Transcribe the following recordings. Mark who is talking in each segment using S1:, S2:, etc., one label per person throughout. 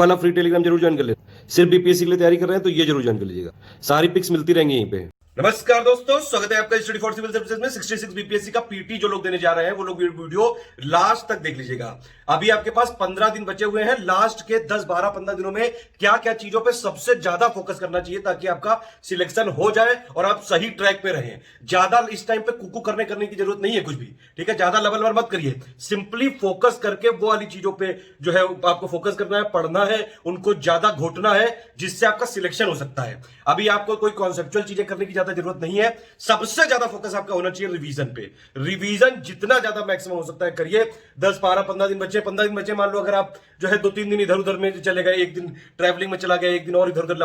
S1: वाला free Telegram जरूर join कर ले। सिर्फ बीपीएससी के लिए तैयारी कर रहे हैं तो ये जरूर ज्वाइन कर लीजिएगा, सारी पिक्स मिलती रहेंगी यहीं पे। नमस्कार दोस्तों, स्वागत है आपका स्टडी फॉर सिविल सर्विसेज में। 66 बीपीएससी का पीटी जो लोग देने जा रहे हैं वो लोग वीडियो लास्ट तक देख लीजिएगा। अभी आपके पास 15 दिन बचे हुए हैं। लास्ट के 10, 12, 15 दिनों में क्या क्या चीजों पे सबसे ज्यादा फोकस करना चाहिए ताकि आपका सिलेक्शन हो जाए और आप सही ट्रैक पे रहें। ज्यादा इस टाइम पे कुकू करने की जरूरत नहीं है कुछ भी, ठीक है। ज्यादा लेवल मत करिए, सिंपली फोकस करके वो वाली चीजों पे जो है आपको फोकस करना है, पढ़ना है, उनको ज्यादा घोटना है जिससे आपका सिलेक्शन हो सकता है। अभी आपको कोई कॉन्सेप्चुअल चीजें करने की ज्यादा जरूरत नहीं है। सबसे ज्यादा फोकस आपका होना चाहिए रिवीजन पे। रिवीजन जितना ज्यादा मैक्सिमम हो सकता है करिए। 10, 12, 15 दिन बचे, 15 दिन बचे। मान लो अगर आप जो है 2-3 दिन इधर उधर में चले गए, एक दिन ट्रैवलिंग में चला गया, एक दिन और इधर उधर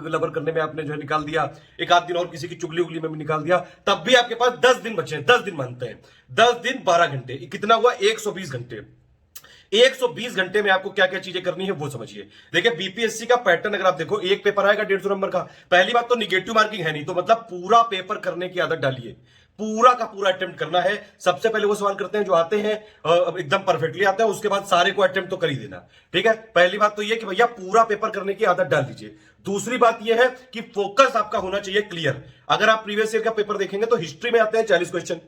S1: लबर करने में आपने जो है निकाल दिया, एक आध दिन और किसी की चुगली उगली में भी निकाल दिया, तब भी आपके पास 10 दिन बचे हैं। 10 दिन मानते हैं, 10 दिन 12 घंटे, कितना हुआ? 120 घंटे। 120 घंटे में आपको क्या क्या चीजें करनी है वो समझिए। देखिए बीपीएससी का पैटर्न अगर आप देखो, एक पेपर आएगा 150 नंबर का। पहली बात तो निगेटिव मार्किंग है नहीं, तो मतलब पूरा पेपर करने की आदत डालिए। पूरा का पूरा अटेम्प्ट करना है। सबसे पहले वो सवाल करते हैं जो आते हैं एकदम परफेक्टली आते हैं, उसके बाद सारे को अटेम्प्ट तो कर ही देना, ठीक है। पहली बात तो ये कि भैया पूरा पेपर करने की आदत डाल दीजिए। दूसरी बात यह है कि फोकस आपका होना चाहिए क्लियर। अगर आप प्रीवियस ईयर का पेपर देखेंगे तो हिस्ट्री में आते हैं 40 क्वेश्चन,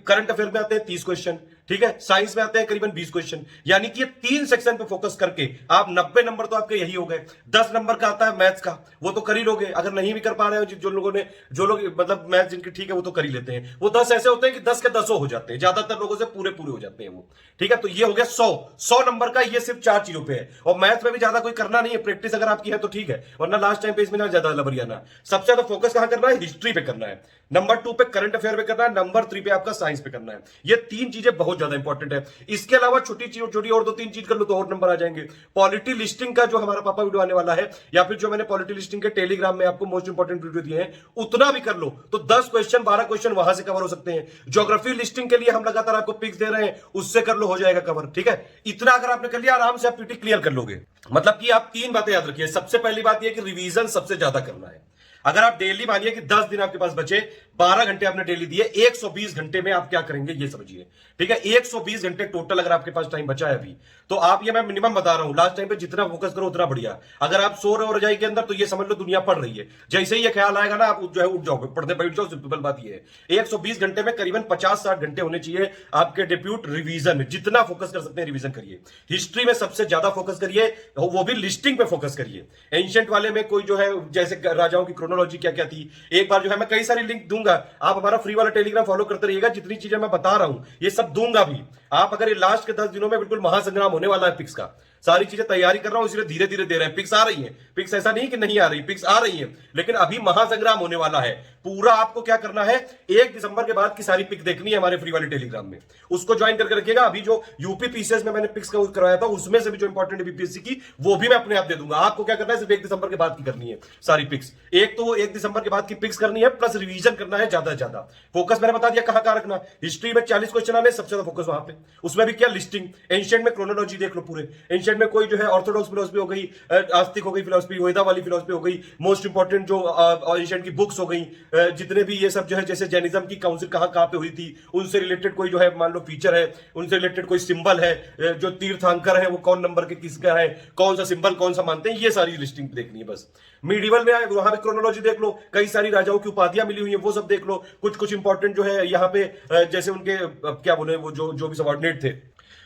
S1: करंट अफेयर में आते हैं 30 क्वेश्चन, ठीक है। साइंस में आते हैं करीबन 20 क्वेश्चन। यानी कि ये 3 सेक्शन पे फोकस करके आप 90 नंबर तो आपके यही हो गए। 10 नंबर का आता है मैथ्स का, वो तो कर ही लोगे। अगर नहीं भी कर पा रहे हो, जो लोग मतलब मैथ्स जिनकी ठीक है वो तो कर ही लेते हैं। वो 10 ऐसे होते हैं कि 10 के 10 हो जाते हैं, ज्यादातर लोगों से पूरे हो जाते हैं वो, ठीक है। तो ये हो गया 100 नंबर का। ये सिर्फ 4 चीजों पे है, और मैथ्स में भी ज्यादा कोई करना नहीं है। प्रैक्टिस अगर आपकी है तो ठीक है, वरना लास्ट टाइम पे इसमें ना ज्यादा लबरियाना। सबसे ज्यादा फोकस कहां करना है? हिस्ट्री पे करना है। नंबर 2 पे करंट अफेयर पे करना है। नंबर 3 पे आपका साइंस पे करना है। ये 3 चीजें बहुत ज्यादा इंपॉर्टेंट है। इसके अलावा छोटी और 2-3 चीज कर लो तो और नंबर आ जाएंगे। पॉलिटी लिस्टिंग का जो हमारा पापा वीडियो आने वाला है, या फिर जो मैंने पॉलिटी लिस्टिंग के टेलीग्राम में आपको मोस्ट इंपॉर्टेंट वीडियो दिए हैं, उतना भी कर लो तो 10 क्वेश्चन 12 क्वेश्चन वहां से कवर हो सकते हैं। ज्योग्राफी लिस्टिंग के लिए हम लगातार आपको पिक्स दे रहे हैं, उससे कर लो, हो जाएगा कवर, ठीक है। इतना अगर आपने कर लिया आराम से आप पीटी क्लियर कर लोगे। मतलब कि आप 3 बातें याद रखिए। सबसे पहली बात यह कि रिवीजन सबसे ज्यादा करना है। अगर आप डेली मानिए कि 10 दिन आपके पास बचे, 12 घंटे आपने डेली दिए, 120 घंटे में आप क्या करेंगे ये समझिए, ठीक है। 120 घंटे टोटल अगर आपके पास टाइम बचा है अभी, तो आप ये मैं मिनिमम बता रहा हूं, लास्ट टाइम पे जितना फोकस करो उतना बढ़िया। अगर आप सो रहे हो रजाई के अंदर तो ये समझ लो दुनिया पढ़ रही है। जैसे ही ये ख्याल आएगा ना, आप जो है उठ जाओगे, पढ़ने बैठ जाओ। सिंपल बात ये है, 120 घंटे में करीबन 50-60 घंटे होने चाहिए आपके डेप्यूट रिवीजन में। जितना फोकस कर सकते हैं रिवीजन करिए। हिस्ट्री में सबसे ज्यादा फोकस करिए, वो भी लिस्टिंग पे फोकस करिए। एंशिएंट वाले में कोई जो है जैसे राजाओं की क्रोनोलॉजी क्या क्या थी, एक बार जो है मैं कई सारी लिंक दूंगा, आप हमारा फ्री वाला टेलीग्राम फॉलो करते रहिएगा। जितनी चीजें मैं बता रहा हूं ये सब दूंगा भी। आप अगर ये लास्ट के 10 दिनों में बिल्कुल महासंग्राम होने वाला है पिक्स का, सारी चीजें तैयारी कर रहा हूं, इसलिए धीरे धीरे दे रहे हैं। पिक्स आ रही है, पिक्स ऐसा नहीं कि नहीं आ रही, पिक्स आ रही है, लेकिन अभी महासंग्राम होने वाला है। पूरा आपको क्या करना है, 1 दिसंबर के बाद की सारी पिक देखनी है हमारे फ्री वाले टेलीग्राम में, उसको ज्वाइन करके रखिएगा। अभी जो यूपी पीसीएस में मैंने पिक्स का करवाया था, उसमें से भी जो इंपॉर्टेंट है बीपीएससी की, वो भी मैं अपने आप दे दूंगा। आपको क्या करना है, सिर्फ 1 दिसंबर के बाद की करनी है सारी पिक्स। एक तो 1 दिसंबर के बाद की पिक्स करनी है, प्लस रिवीजन करना है ज्यादा से ज्यादा। फोकस मैंने बता दिया कहां रखना। हिस्ट्री में 40 क्वेश्चन आने, सबसे ज्यादा फोकस वहां पे। उसमें भी क्या लिस्टिंग, एंशिएंट में क्रोनोलॉजी देख लो पूरे। एंशिएंट में कोई जो है ऑर्थोडॉक्स फिलोसफी हो गई, आस्तिक हो गई फिलोसफी, वेदा वाली फिलोसफी हो गई, मोस्ट इंपॉर्टेंट जो एंशिएंट की बुक्स हो गई, जितने भी ये सब जो है, जैसे जैनिज्म की काउंसिल कहां पे हुई थी, उनसे रिलेटेड कोई जो है मान लो फीचर है, उनसे रिलेटेड कोई सिंबल है, जो तीर्थंकर है वो कौन नंबर के किसका है, कौन सा सिंबल कौन सा मानते हैं, ये सारी लिस्टिंग देखनी है बस। मिडिवल में वहां पे क्रोनोलॉजी देख लो, कई सारी राजाओं की उपाधियां मिली हुई है, वो सब देख लो। कुछ इंपॉर्टेंट जो है यहाँ पे जैसे उनके क्या बोले वो जो भी सबऑर्डिनेट थे,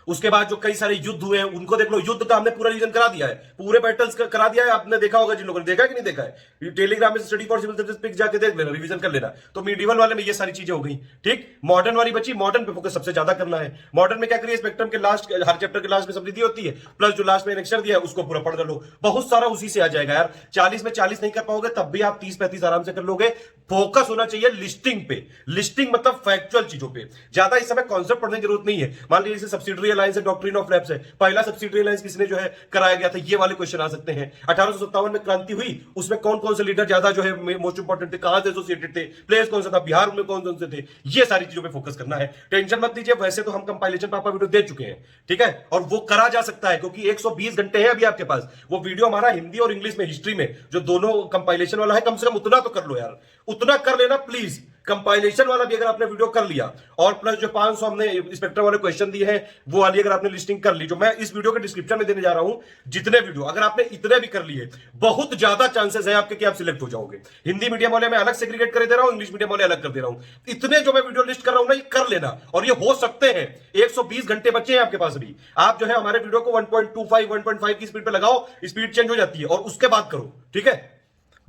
S1: उसके बाद जो कई सारे युद्ध हुए हैं उनको देख लो। युद्ध का हमने पूरा रिवीजन करा दिया है, पूरे बैटल्स करा दिया है। आपने देखा होगा, जिन लोगों ने देखा है कि नहीं देखा है, टेलीग्राम में study for civil service pic जाके देख लेना, रिवीजन कर लेना। तो मीडिवल वाले में ये सारी चीजें हो गई, ठीक। मॉडर्न वाली बची, मॉडर्न पे फोकस सबसे ज्यादा करना है। मॉडर्न में क्या करिए, स्पेक्ट्रम के लास्ट, हर चैप्टर के लास्ट में सब्सिडी होती है, प्लस जो लास्ट में लेक्चर दिया है उसको पूरा पढ़ कर लो। बहुत सारा उसी से आ जाएगा यार। 40 में 40 नहीं कर पाओगे तब भी आप 30-35 आराम से कर लोगे। फोकस होना चाहिए लिस्टिंग पे। लिस्टिंग मतलब फैक्चुअल चीजों पे। ज्यादा इस समय कॉन्सेप्ट पढ़ने की जरूरत नहीं है। मान लीजिए सब्सिडरी अलायंस है, डॉक्ट्रिन ऑफ लैप्स है, पहला सब्सिडरी अलायंस किसने जो है कराया गया था, ये वाले क्वेश्चन आ सकते हैं। 1857 में क्रांति हुई, उसमें कौन कौन से लीडर ज्यादा जो है मोस्ट इंपॉर्टेंट थे, कहां से एसोसिएटेड थे, प्लेस कौन सा था, बिहार में कौन कौन से थे, ये सारी चीजों पे फोकस करना है। टेंशन मत लीजिए, वैसे तो हम कंपाइलेशन पापा वीडियो दे चुके हैं, ठीक है, और वो करा जा सकता है क्योंकि 120 घंटे हैं अभी आपके पास। वो वीडियो हमारा हिंदी और इंग्लिश में हिस्ट्री में जो दोनों कंपाइलेशन वाला है, कम से कम उतना तो कर लो यार, उतना कर लेना प्लीज। कंपाइलेशन वाला भी अगर आपने वीडियो कर लिया और प्लस जो 500 हमने स्पेक्ट्रम वाले क्वेश्चन दिए हैं वो वाली अगर आपने लिस्टिंग कर ली, जो मैं इस वीडियो के डिस्क्रिप्शन में देने जा रहा हूं, जितने वीडियो अगर आपने इतने भी कर लिए, बहुत ज्यादा चांसेस है आपके कि आप सिलेक्ट हो जाओगे। हिंदी मीडियम वाले मैं अलग सेग्रीगेट कर दे रहा हूं, इंग्लिश मीडियम वाले अलग कर दे रहा हूं। इतने जो मैं वीडियो लिस्ट कर रहा हूं ना, ये कर लेना, और ये हो सकते हैं। 120 घंटे बचे हैं आपके पास भी, आप जो है हमारे वीडियो को 1.25 1.5 की स्पीड पे लगाओ, स्पीड चेंज हो जाती है, और उसके बाद करो, ठीक है।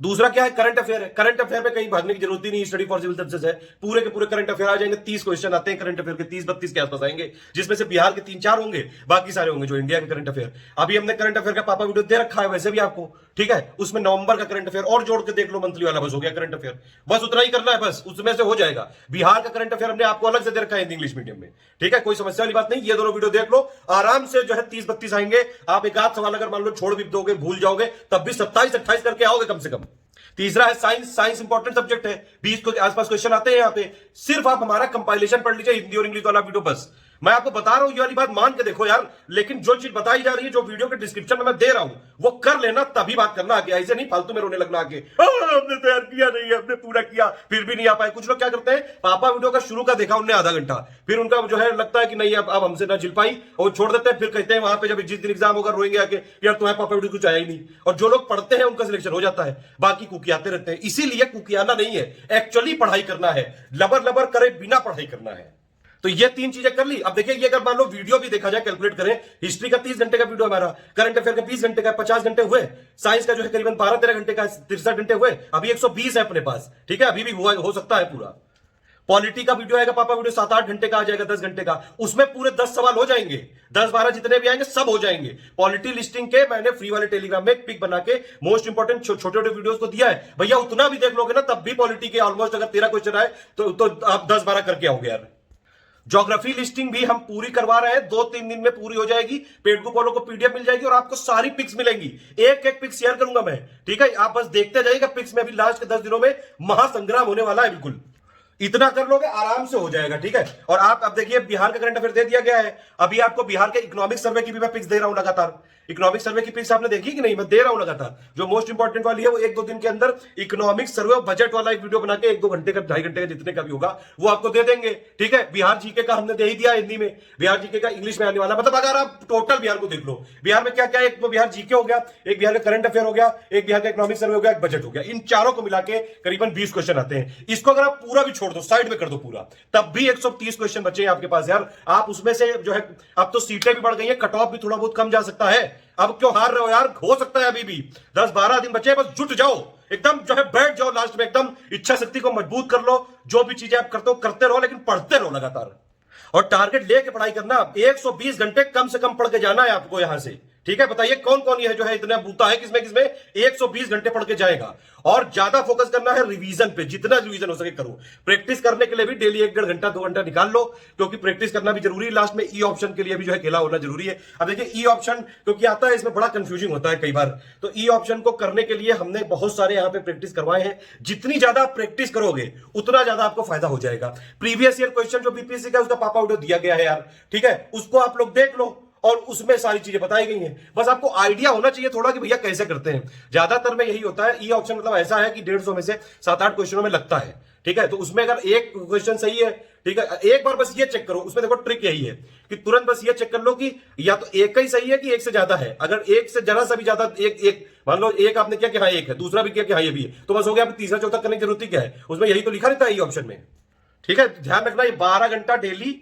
S1: दूसरा क्या है, करंट अफेयर है। करंट अफेयर में कहीं भागने की जरूरत ही नहीं, स्टडी फॉर सिविल सर्विसेज है, पूरे के पूरे करंट अफेयर आ जाएंगे। 30 क्वेश्चन आते हैं करंट अफेयर के, 30-32 के आसपास आएंगे, जिसमें से बिहार के 3-4 होंगे, बाकी सारे होंगे जो इंडिया के करंट अफेयर। अभी हमने करंट अफेयर का पापा वीडियो दे रखा है वैसे भी आपको, ठीक है। उसमें नवंबर का करंट अफेयर और जोड़ के देख लो, मंथली वाला बस हो गया करंट अफेयर, बस उतना ही करना है, बस उसमें से हो जाएगा। बिहार का करंट अफेयर हमने आपको अलग से दे रखा है इंग्लिश मीडियम में, ठीक है, कोई समस्या वाली बात नहीं। ये दोनों वीडियो देख लो, आराम से जो है 30-32 आएंगे। आप एक आध सवाल अगर मान लो छोड़ भी दोगे, भूल जाओगे, तब भी 27-28 करके आओगे कम से कम। तीसरा है साइंस। साइंस इंपॉर्टेंट सब्जेक्ट है, 20 के आसपास क्वेश्चन आते हैं यहाँ पे। सिर्फ आप हमारा कंपाइलेशन पढ़ लीजिए, हिंदी और इंग्लिश वाला वीडियो बस। मैं आपको बता रहा हूं, ये वाली बात मान के देखो यार, लेकिन जो चीज बताई जा रही है, जो वीडियो के डिस्क्रिप्शन में मैं दे रहा हूं, वो कर लेना, तभी बात करना आगे। ऐसे नहीं फालतू में रोने लगना आगे, हमने तैयार किया नहीं, हमने पूरा किया फिर भी नहीं आ पाए। कुछ लोग क्या करते हैं, पापा वीडियो का शुरू का देखा उन्हें आधा घंटा, फिर उनका जो है लगता है कि नहीं अब हमसे ना झिल पाई, और छोड़ देते हैं। फिर कहते हैं वहां पे जब जिस दिन एग्जाम होगा रोएंगे आके, यार तुम्हारे पापा वीडियो कुछ आया ही नहीं। और जो लोग पढ़ते हैं उनका सिलेक्शन हो जाता है, बाकी कुकियाते रहते हैं। इसीलिए कुकियाना नहीं है, एक्चुअली पढ़ाई करना है, लबर लबर करे बिना पढ़ाई करना है। तो ये 3 चीजें कर ली। अब देखिए, ये अगर मान लो वीडियो भी देखा जाए, कैलकुलेट करें, हिस्ट्री का 30 घंटे का वीडियो हमारा, करंट अफेयर का 20 घंटे का, 50 घंटे हुए। साइंस का जो है करीबन 12-13 घंटे का, 63 घंटे हुए। अभी 120 है अपने पास, ठीक है, अभी भी हो सकता है पूरा। पॉलिटी का वीडियो आएगा पापा वीडियो 7-8 घंटे का आ जाएगा, 10 घंटे का, उसमें पूरे 10 सवाल हो जाएंगे, 10-12 जितने भी आएंगे सब हो जाएंगे। पॉलिटी लिस्टिंग के मैंने फ्री वाले टेलीग्राम में एक पिक बना के मोस्ट इंपोर्टेंट छोटे छोटे वीडियोस को दिया है भैया, उतना भी देख लोगे ना, तब भी पॉलिटी के ऑलमोस्ट अगर 13 क्वेश्चन आए तो आप 10-12 करके आओगे यार। ज्योग्राफी लिस्टिंग भी हम पूरी करवा रहे हैं, 2-3 दिन में पूरी हो जाएगी। पेड ग्रुप वालों को पीडीएफ मिल जाएगी और आपको सारी पिक्स मिलेंगी, एक एक पिक्स शेयर करूंगा मैं, ठीक है। आप बस देखते जाइएगा पिक्स में, भी लास्ट के 10 दिनों में महासंग्राम होने वाला है, बिल्कुल इतना कर लोगे आराम से हो जाएगा, ठीक है। और आप अब देखिए, बिहार का करंट अफेयर दे दिया गया है। अभी आपको बिहार के इकोनॉमिक सर्वे की भी मैं पिक्स दे रहा हूं लगातार। इकोनॉमिक सर्वे की पिक्स आपने देखी कि नहीं, मैं दे रहा हूं लगातार। जो मोस्ट इंपॉर्टेंट वाली है वो 1-2 दिन के अंदर इकोनॉमिक सर्वे और बजट वाला एक वीडियो बना के 1-2 घंटे का, 2.5 घंटे का, जितने का भी होगा वो आपको दे देंगे, ठीक है। बिहार जीके का हमने दे ही दिया हिंदी में, बिहार जीके का इंग्लिश में आने वाला। मतलब अगर आप टोटल बिहार को देख लो, बिहार में क्या क्या, एक तो बिहार जीके हो गया, एक बिहार का करंट अफेयर हो गया, एक बिहार का इकोनॉमिक सर्वे हो गया, एक बजट हो गया। इन चारों को मिला के करीबन 20 क्वेश्चन आते हैं। इसको अगर आप पूरा भी छोड़ दो, साइड में कर दो पूरा, तब भी 130 क्वेश्चन बचे हैं आपके पास यार। आप उसमें से जो है, अब तो सीटें भी बढ़ गई हैं, कट ऑफ भी थोड़ा बहुत कम जा सकता है। अब क्यों हार रहे हो यार, हो सकता है अभी भी 10-12 दिन बचे, बस जुट जाओ एकदम, जो है बैठ जाओ लास्ट में, एकदम इच्छा शक्ति को मजबूत कर लो। जो भी चीजें आप करते हो करते रहो, लेकिन पढ़ते रहो लगातार, और टारगेट लेके पढ़ाई करना। 120 घंटे कम से कम पढ़ के जाना है आपको यहां से, ठीक है। बताइए कौन कौन ये जो है इतना बूता है, किसमें किसमें 120 घंटे पढ़ के जाएगा। और ज्यादा फोकस करना है रिवीजन पे, जितना रिवीजन हो सके करो। प्रैक्टिस करने के लिए भी डेली 1-1.5 घंटा 2 घंटा निकाल लो, क्योंकि प्रैक्टिस करना भी जरूरी है। लास्ट में ई ऑप्शन के लिए भी जो है खेला होना जरूरी है। अब देखिए ई ऑप्शन क्योंकि आता है, इसमें बड़ा कंफ्यूजिंग होता है कई बार, तो ई ऑप्शन को करने के लिए हमने बहुत सारे यहाँ पे प्रैक्टिस करवाए हैं। जितनी ज्यादा प्रैक्टिस करोगे उतना ज्यादा आपको फायदा हो जाएगा। प्रीवियस ईयर क्वेश्चन जो बीपीएससी का, उसका पापा वीडियो दिया गया है यार, ठीक है, उसको आप लोग देख लो, और उसमें सारी चीजें बताई गई हैं। बस आपको आइडिया होना चाहिए थोड़ा कि भैया कैसे करते हैं। ज्यादातर में यही होता है, ई ऑप्शन मतलब ऐसा है कि 150 में से 7-8 क्वेश्चनों में लगता है, ठीक है। तो उसमें अगर एक क्वेश्चन सही है, ठीक है, एक बार बस ये चेक करो। उसमें देखो ट्रिक यही है कि तुरंत बस ये चेक कर लो कि या तो एक ही सही है कि एक से ज्यादा है। अगर एक से जरा सा भी ज्यादा, एक मान लो एक आपने किया कि हाँ एक है, दूसरा भी किया कि हाँ ये भी है, तो बस हो गया। तीसरा चौथा करने की जरूरत क्या है, उसमें यही तो लिखा रहता है ई ऑप्शन में, ठीक है। ध्यान रखना, ये 12 घंटा डेली,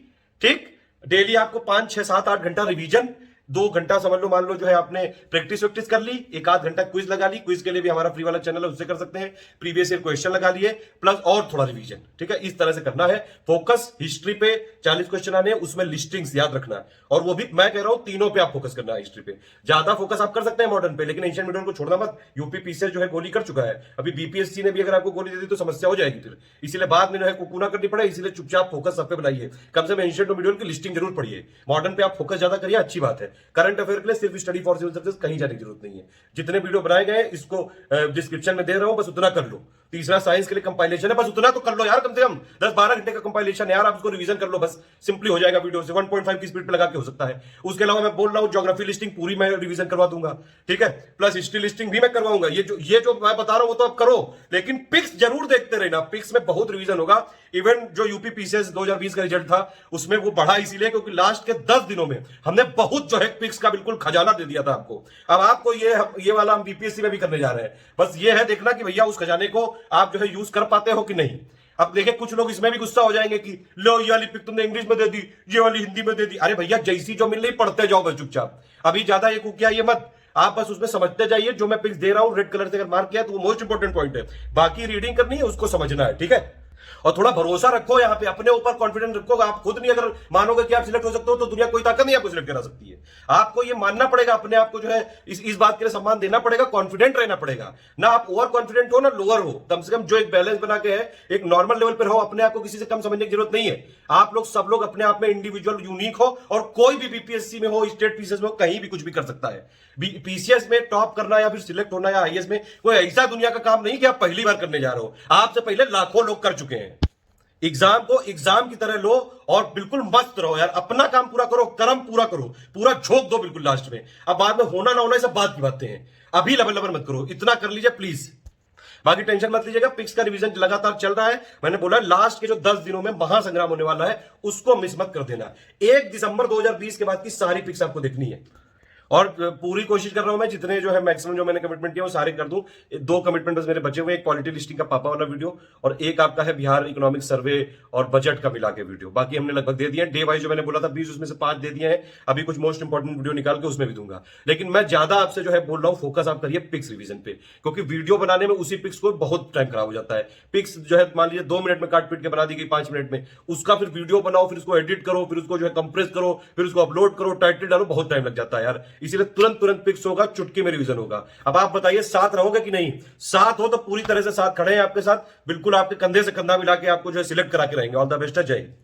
S1: ठीक, डेली आपको 5-6-7-8 घंटा रिवीजन, 2 घंटा समझ लो, मान लो जो है आपने प्रैक्टिस वैक्टिस कर ली, 1-8 घंटा क्विज लगा ली। क्विज के लिए भी हमारा फ्री वाला चैनल है, उससे कर सकते हैं। प्रीवियस ईयर क्वेश्चन लगा लिए, प्लस और थोड़ा रिवीजन, ठीक है। इस तरह से करना है। फोकस हिस्ट्री पे 40 क्वेश्चन आने, उसमें लिस्टिंग्स याद रखना, और वो भी मैं कह रहा हूं तीनों पे आप फोकस करना है। हिस्ट्री पे ज्यादा फोकस आप कर सकते हैं, मॉडर्न पे, लेकिन एशियन मीडियम को छोड़ना मत। यूपी पीसीएस जो है गोली कर चुका है, अभी बीपीएससी ने भी अगर आपको गोली दे दी तो समस्या हो जाएगी फिर, इसीलिए बाद में जो है कुकुना करनी पड़े। इसीलिए चुपचाप फोकस सब पे बनाइए, कम से कम एशियन मीडियम की लिस्टिंग जरूर पढ़िए। मॉडर्न पे आप फोकस ज्यादा करिए, अच्छी बात है। करंट अफेयर के लिए सिर्फ स्टडी फॉर सिविल सर्विसेज कहीं जाने की जरूरत नहीं है। जितने वीडियो बनाए गए इसको डिस्क्रिप्शन में दे रहा हूं, बस उतना कर लो। तीसरा साइंस के लिए कंपाइलेशन है, बस उतना तो कर लो यार, कम से कम 10-12 घंटे का कंपाइलेशन है यार, आप उसको रिवीजन कर लो, बस सिंपली हो जाएगा वीडियो से, 1.5 की स्पीड पे लगा के हो सकता है। उसके अलावा मैं बोल रहा हूं ज्योग्राफी लिस्टिंग पूरी मैं रिवीजन करवा दूंगा, ठीक है, प्लस हिस्ट्री लिस्टिंग भी मैं करवाऊंगा। ये जो मैं बता रहा हूं वो तो आप करो, लेकिन पिक्स जरूर देखते रहना, पिक्स में बहुत रिवीजन होगा। इवन जो यूपी पीसीएस 2020 का रिजल्ट था उसमें वो बढ़ा इसीलिए क्योंकि लास्ट के 10 दिनों में हमने बहुत जो है पिक्स का बिल्कुल खजाना दे दिया था आपको। अब आपको ये वाला हम बीपीएससी में भी करने जा रहे हैं, बस ये है देखना कि भैया उस खजाने को आप जो है यूज कर पाते हो कि नहीं। अब देखिए कुछ लोग इसमें भी गुस्सा हो जाएंगे कि लो ये वाली पिक तुमने इंग्लिश में दे दी, ये वाली हिंदी में दे दी। अरे भैया जैसी जो मिल रही पढ़ते जाओ बस चुपचाप, अभी ज्यादा ये कुकिया ये मत, आप बस उसमें समझते जाइए। जो मैं पिक्स दे रहा हूं रेड कलर से अगर मार्क किया तो वो मोस्ट इंपोर्टेंट पॉइंट है, बाकी रीडिंग करनी है उसको समझना है, ठीक है। और थोड़ा भरोसा रखो यहाँ पे, अपने ऊपर कॉन्फिडेंस रखो। आप खुद नहीं अगर मानोगे कि आप सिलेक्ट हो सकते हो तो दुनिया कोई ताकत नहीं आपको सिलेक्ट करा सकती है। आपको ये मानना पड़ेगा, अपने आप को जो है इस बात के लिए सम्मान देना पड़ेगा, कॉन्फिडेंट रहना पड़ेगा। ना आप ओवर कॉन्फिडेंट हो ना लोअर हो, कम से कम जो एक बैलेंस बना के है, एक नॉर्मल लेवल पर हो। अपने आप को किसी से कम समझने की जरूरत नहीं है। आप लोग सब लोग अपने आप में इंडिविजुअल यूनिक हो, और कोई भी बीपीएससी में हो, स्टेट पीसीएस में हो, कहीं भी कुछ भी कर सकता है। पीसीएस में टॉप करना या फिर सिलेक्ट होना या आईएएस में कोई ऐसा दुनिया का काम नहीं कि आप पहली बार करने जा रहे हो, आपसे पहले लाखों लोग कर चुके हैं। एग्जाम को एग्जाम की तरह लो और बिल्कुल मस्त रहो यार, अपना काम पूरा करो, कर्म पूरा करो, पूरा झोंक दो बिल्कुल लास्ट में। अब बाद में होना ना होना ये सब बात की बातें हैं, अभी लबर लबर मत करो, इतना कर लीजिए प्लीज। बाकी टेंशन मत लीजिएगा, पिक्स का रिवीजन लगातार चल रहा है। मैंने बोला लास्ट के जो 10 दिनों में महासंग्राम होने वाला है उसको मिस मत कर देना। 1 दिसंबर 2020 के बाद की सारी पिक्स आपको देखनी है, और पूरी कोशिश कर रहा हूं मैं जितने जो है मैक्सिमम जो मैंने कमिटमेंट किया वो सारे कर दूं। 2 कमिटमेंट बस मेरे बचे हुए, एक पॉलिटी लिस्टिंग का पापा वाला वीडियो और एक आपका है बिहार इकोनॉमिक सर्वे और बजट का मिला के वीडियो। बाकी हमने लगभग दे दिए हैं, डे वाइज जो मैंने बोला था 20 उसमें से 5 दे दिए हैं। अभी कुछ मोस्ट इंपॉर्टेंट वीडियो निकाल के उसमें भी दूंगा, लेकिन मैं ज्यादा आपसे जो है बोल रहा हूं फोकस आप करिए पिक्स रिवीजन पे, क्योंकि वीडियो बनाने में उसी पिक्स को बहुत टाइम खराब हो जाता है। पिक्स जो है मान लीजिए 2 मिनट में काट पीट के बना दी गई 5 मिनट में, उसका फिर वीडियो बनाओ, फिर उसको एडिट करो, फिर उसको जो है कंप्रेस करो, फिर उसको अपलोड करो, टाइटल डालो, बहुत टाइम लग जाता है यार। इसीलिए तुरंत फिक्स होगा, चुटकी में रिवीजन होगा। अब आप बताइए साथ रहोगे कि नहीं? साथ हो तो पूरी तरह से साथ खड़े हैं आपके साथ, बिल्कुल आपके कंधे से कंधा मिला के आपको जो है सिलेक्ट करा के रहेंगे। ऑल द बेस्ट है, जय हिंद।